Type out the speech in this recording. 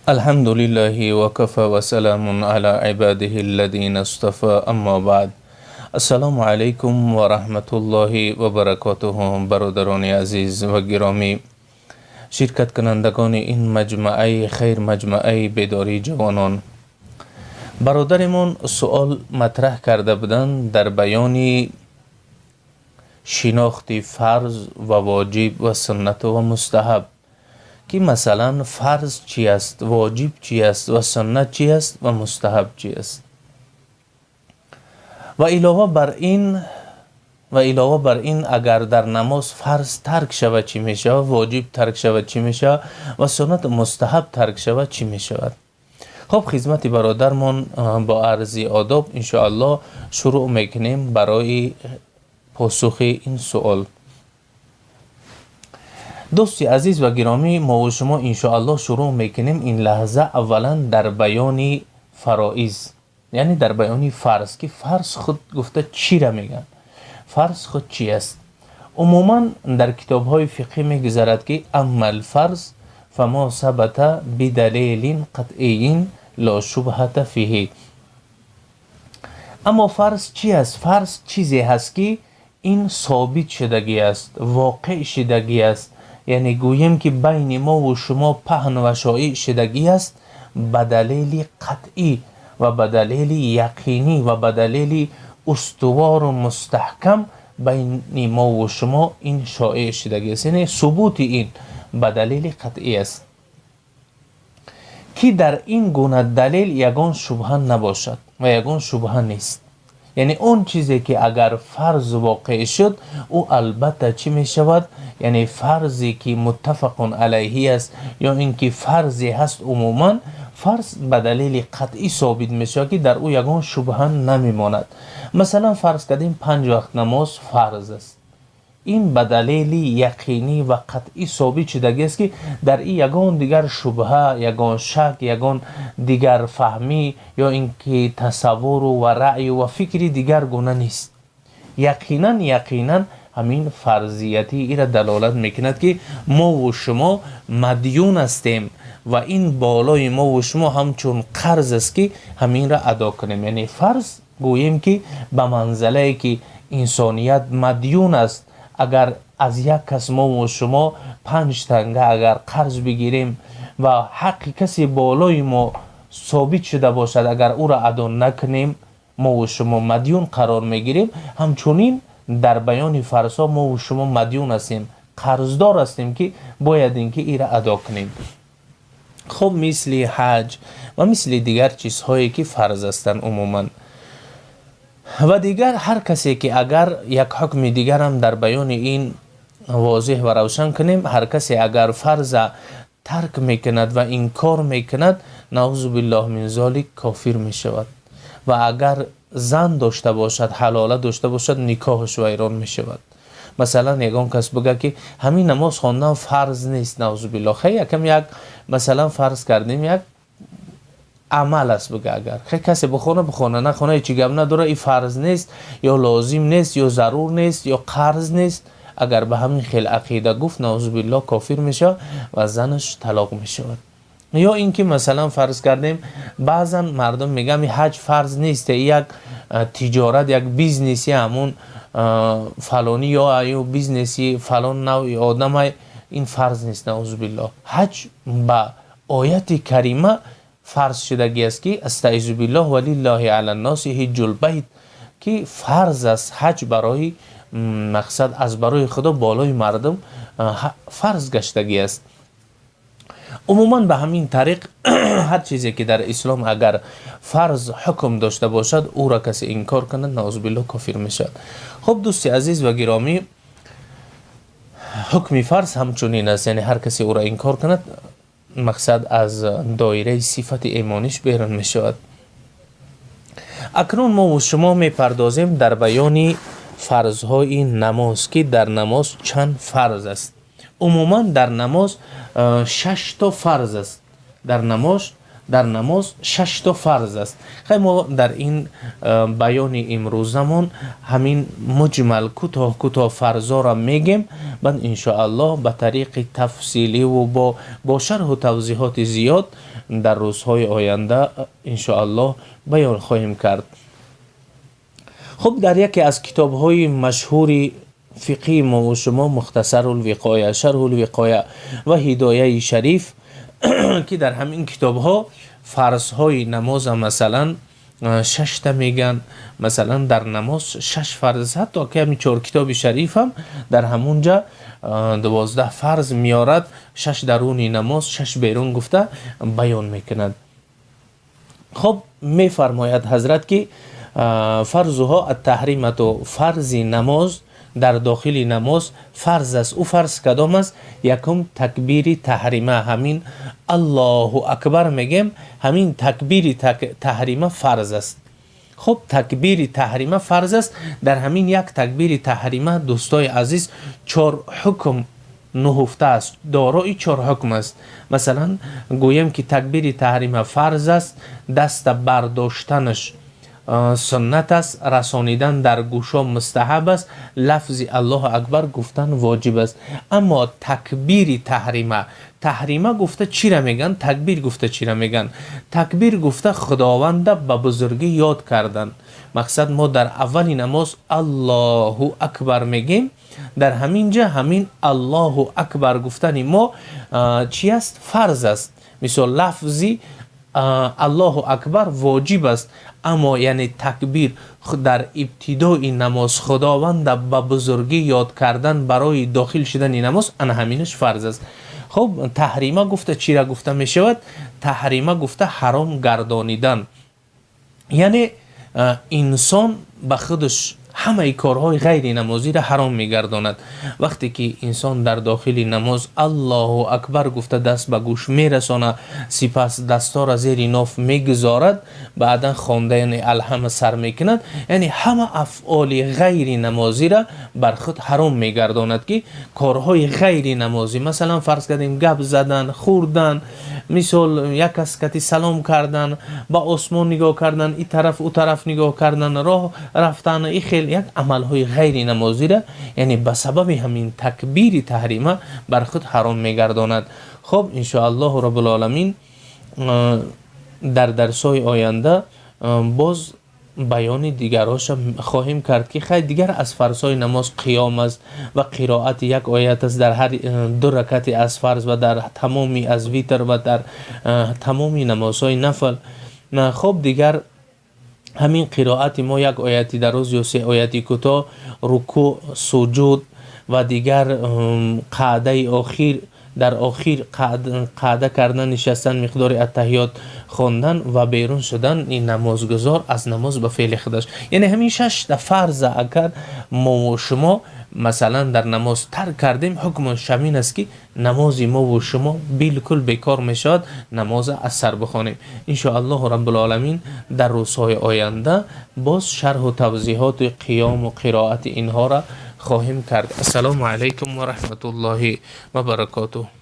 الحمد لله وكفى وسلام على عباده الذين اصطفى اما بعد. السلام علیکم و رحمت الله و برکاته. برادران عزیز و گرامی، شرکت کنندگان این مجمعه خیر، مجمعه بیداری جوانان، برادرمون سوال مطرح کرده بودند در بیان شناخت فرض و واجب و سنت و مستحب، که مثلا فرض چی است، واجب چی است و سنت چی است و مستحب چی است. و علاوه بر این اگر در نماز فرض ترک شود چی می شود، واجب ترک شود چی می شود و سنت مستحب ترک شود چی می شود. خب خدمت برادرمون با عرض آداب انشاءالله شروع میکنیم برای پاسخ این سوال. دوستی عزیز و گرامی، ما و شما انشاءالله شروع میکنیم این لحظه اولا در بیان فرائض، یعنی در بیان فرض، که فرض خود گفته چی را میگن، فرض خود چی است. عموما در کتاب های فقهی میگذرد که اما الفرض فما ثبت بدلیل قطعی لا شبهة فیه. اما فرض چی است؟ فرض چیزی هست که این ثابت شدگی است، واقع شدگی است، یعنی گویم که بین ما و شما پهن و شایع شدگی است به دلیل قطعی و به دلیل یقینی و به دلیل استوار و مستحکم. بین ما و شما این شایع شدگی است، یعنی ثبوت این به دلیل قطعی است که در این گونه دلیل یگان شبهه نباشد و یگان شبهه نیست. یعنی اون چیزی که اگر فرض واقع شد او البته چی می شود، یعنی فرضی که متفق علیه است یا اینکه فرضی هست، عموما فرض به دلیل قطعی ثابت می شود که در او یگان شبهه نمی ماند. مثلا فرض کردیم 5 وقت نماز فرض است، این به دلیل یقینی و قطعی ثابت شدگی است که در این یگان دیگر شبهه، یگان شک، یگان دیگر فهمی یا اینکه تصور و رأی و فکری دیگر گونه نیست. یقینا همین فرضیتی ای را دلالت میکند که ما و شما مدیون هستیم و این بالای ما و شما همچون قرض است که همین را ادا کنیم. یعنی فرض گوییم که به منزله که انسانیت مدیون است، اگر از یک کس ما و شما 5 تنگه اگر قرض بگیریم و حق کسی بالای ما ثابت شده باشد، اگر او را ادا نکنیم ما و شما مدیون قرار میگیریم. همچنین در بیان فرض ما و شما مدیون هستیم، قرضدار هستیم که باید اینکه ای را ادا کنیم. خب مثل حج و مثل دیگر چیزهایی که فرض هستند عموما. و دیگر هر کسی که اگر یک حکم دیگر هم در بیان این واضح و روشن کنیم، هر کسی اگر فرض ترک میکند و انکار میکند، نعوذ بالله من ذلک کافر میشود. و اگر زن داشته باشد، حلاله داشته باشد، نکاحش ویران میشود. مثلا یگان کس بگه که همین نماز خواندن فرض نیست، نعوذ بالله. خیلی یک مثلا فرض کردیم یک عمل است، بگه اگر خیلی کسی بخونه نخونه هیچی گپ نداره، این فرض نیست یا لازم نیست یا ضرور نیست یا قرض نیست، اگر به همین خیل عقیده گفت، نعوذ بالله کافر میشه و زنش طلاق میشود. یا اینکه مثلا فرض کردیم بعضا مردم میگن حج فرض نیست، یک تجارت، یک بیزنسی همون فلانی یا بیزنسی فلان نوع آدم، این فرض نیست، نعوذ بالله. حج با آیت کریمه فرض شدگی است که استعیذ بالله ولله علی الناس حج البیت، که فرض است حج برای مقصد از برای خدا بالای مردم فرض گشتگی است. عموما به همین طریق هر چیزی که در اسلام اگر فرض حکم داشته باشد او را کسی انکار کند، نعوذ بالله کافر میشد. خب دوستی عزیز و گرامی، حکم فرض همچنین است، یعنی هر کسی او را انکار کند مقصد از دایره صفت ایمانیش بیرون می شود. اکنون ما و شما می پردازیم در بیان فرضهای نماز، که در نماز چند فرض است. عموما در نماز 6 تا فرض است. در نماز در نماز 6 تا فرض است. خیلی ما در این بیان امروزمون همین مجمل کوتاه فرضا را میگیم، بعد ان شاء الله به طریق تفصیلی و با شرح و توضیحات زیاد در روزهای آینده ان شاء الله بیان خواهیم کرد. خب در یکی از کتاب‌های مشهور فقهی ما و شما مختصر الوقایه، شرح الوقایه و هدایه شریف که در همین کتاب‌ها فرض‌های نماز مثلا 6 تا میگن، مثلا در نماز 6 فرض، حتی که همین 4 کتاب شریف هم در همونجا 12 فرض میارد، 6 درون نماز 6 بیرون گفته بیان میکند. خب میفرماید حضرت که فرضها التحریمت، فرض نماز در داخل نماز فرض است. او فرض کدام است؟ یکم تکبیر تحریمه، همین الله اکبر میگیم، همین تکبیر تحریمه فرض است. خب تکبیر تحریمه فرض است. در همین یک تکبیر تحریمه دوستای عزیز 4 حکم نهفته است، دارای 4 حکم است. مثلا گویم که تکبیر تحریمه فرض است، دست برداشتنش سنت است، رسانیدن در گوشا مستحب است، لفظ الله اکبر گفتن واجب است. اما تکبیر تحریمه گفته چی را میگن؟ تکبیر گفته چی را میگن؟ تکبیر گفته خداوند به بزرگی یاد کردن. مقصد ما در اول نماز الله اکبر میگیم، در همین جا همین الله اکبر گفتن ما چی است؟ فرض است. مثال لفظی الله اکبر واجب است، اما یعنی تکبیر در ابتدای نماز خداوند به بزرگی یاد کردن برای داخل شدن نماز، ان همینش فرض است. خب تحریمه گفته چی را گفته می شود؟ تحریمه گفته حرام گردانیدن، یعنی انسان به خودش همه کارهای غیر نمازی را حرام میگرداند. وقتی که انسان در داخل نماز الله اکبر گفته دست به گوش میرسانه، سپس دستا را زیر ناف میگذارد، بعدا خواندن الحمد سر میکند، یعنی همه افعال غیر نمازی را بر خود حرام میگرداند. که کارهای غیر نمازی، مثلا فرض کردیم گپ زدن، خوردن، مثال یک از کتی سلام کردن، با آسمان نگاه کردن، این طرف او طرف نگاه کردن، راه رفتن، این خیلی یک عملهای غیر نمازی را یعنی به سبب همین تکبیر تحریمه بر خود حرام میگرداند. خب ان شاء الله رب العالمین در درس‌های آینده باز بیان دیگراش خواهیم کرد که خیلی دیگر از فرض‌های نماز قیام است و قرائت یک آیت است در هر 2 رکعت از فرض و در تمامی از ویتر و در تمامی نمازهای نفل. خب دیگر همین قرائت ما یک آیتی دراز یا 3 آیتی کوتاه، رکوع، سجود و دیگر قعده آخر، در آخر قعده کردن، نشستن، مقدار التحیات خواندن و بیرون شدن، این نمازگزار از نماز به فعل خودش. یعنی همین 6 تا فرض اگر ما و شما مثلا در نماز ترک کردیم، حکمش همین است که نماز ما و شما بالکل بیکار میشود، نماز از سر بخوانیم. ان شاء الله رب العالمین در روزهای آینده باز شرح و توضیحات قیام و قرائت اینها را خواهیم کرد. السلام علیکم و رحمت الله و برکاته.